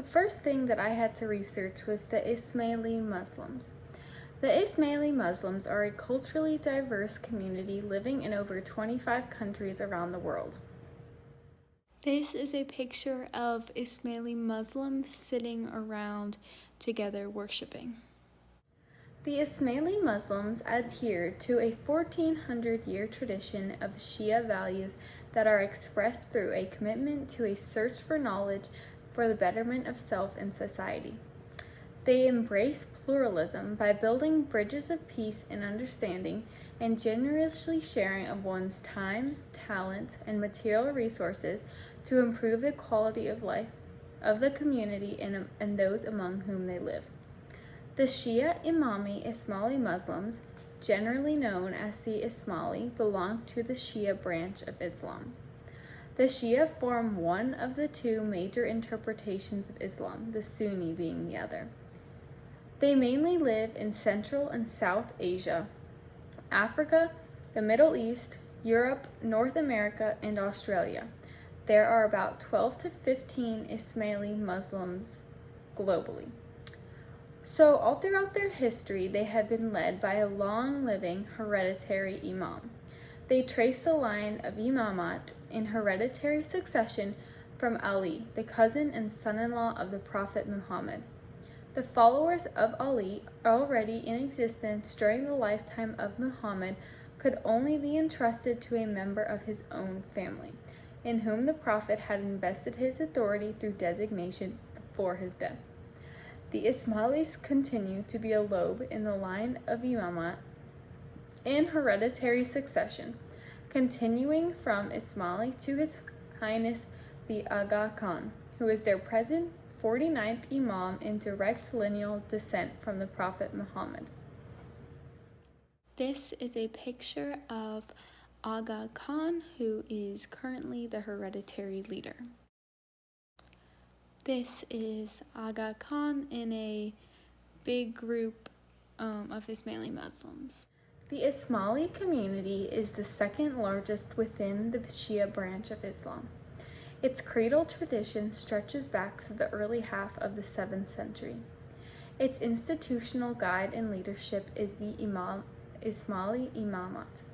The first thing that I had to research was the Ismaili Muslims. The Ismaili Muslims are a culturally diverse community living in over 25 countries around the world. This is a picture of Ismaili Muslims sitting around together worshiping. The Ismaili Muslims adhere to a 1400-year tradition of Shia values that are expressed through a commitment to a search for knowledge for the betterment of self and society. They embrace pluralism by building bridges of peace and understanding and generously sharing of one's time, talent, and material resources to improve the quality of life of the community and those among whom they live. The Shia Imami Ismaili Muslims, generally known as the Ismaili, belong to the Shia branch of Islam. The Shia form one of the two major interpretations of Islam, the Sunni being the other. They mainly live in Central and South Asia, Africa, the Middle East, Europe, North America, and Australia. There are about 12 to 15 Ismaili Muslims globally. So all throughout their history, they have been led by a long-living hereditary imam. They trace the line of imamat in hereditary succession from Ali, the cousin and son-in-law of the Prophet Muhammad. The followers of Ali, already in existence during the lifetime of Muhammad, could only be entrusted to a member of his own family, in whom the Prophet had invested his authority through designation before his death. The Ismailis continue to be a lobe in the line of imamat in hereditary succession, continuing from Ismaili to His Highness the Aga Khan, who is their present 49th Imam in direct lineal descent from the Prophet Muhammad. This is a picture of Aga Khan, who is currently the hereditary leader. This is Aga Khan in a big group of Ismaili Muslims. The Ismaili community is the second largest within the Shia branch of Islam. Its cradle tradition stretches back to the early half of the 7th century. Its institutional guide and leadership is the Ismaili Imamat,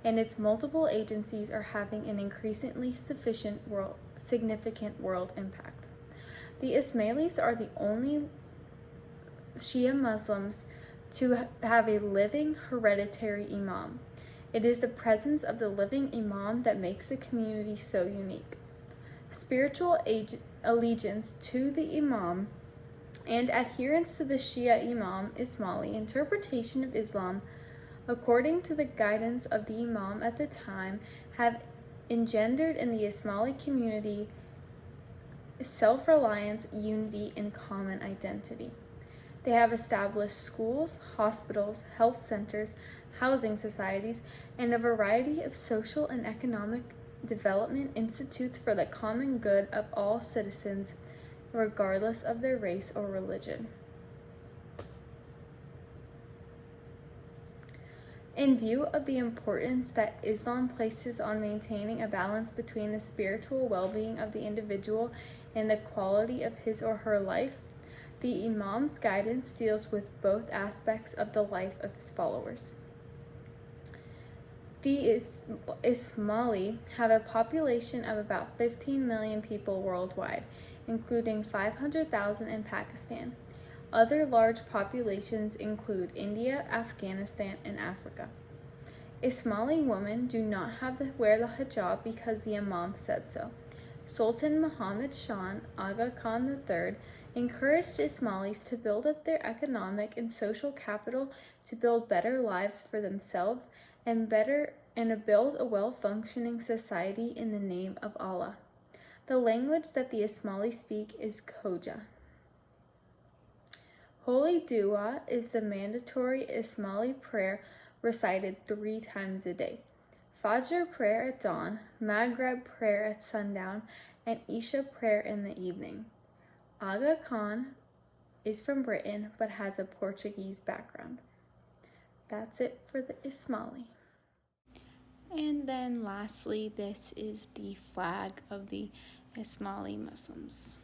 and its multiple agencies are having an increasingly significant world impact. The Ismailis are the only Shia Muslims to have a living hereditary imam. It is the presence of the living imam that makes the community so unique. Spiritual allegiance to the imam and adherence to the Shia Imam Ismaili interpretation of Islam, according to the guidance of the imam at the time, have engendered in the Ismaili community self-reliance, unity, and common identity. They have established schools, hospitals, health centers, housing societies, and a variety of social and economic development institutes for the common good of all citizens, regardless of their race or religion. In view of the importance that Islam places on maintaining a balance between the spiritual well-being of the individual and the quality of his or her life, the Imam's guidance deals with both aspects of the life of his followers. The Ismaili have a population of about 15 million people worldwide, including 500,000 in Pakistan. Other large populations include India, Afghanistan, and Africa. Ismaili women do not have to wear the hijab because the Imam said so. Sultan Muhammad Shah Aga Khan III encouraged Ismailis to build up their economic and social capital to build better lives for themselves and build a well-functioning society in the name of Allah. The language that the Ismailis speak is Khoja. Holy Dua is the mandatory Ismaili prayer recited 3 times a day. Fajr prayer at dawn, Maghrib prayer at sundown, and Isha prayer in the evening. Aga Khan is from Britain but has a Portuguese background. That's it for the Ismaili. And then lastly, this is the flag of the Ismaili Muslims.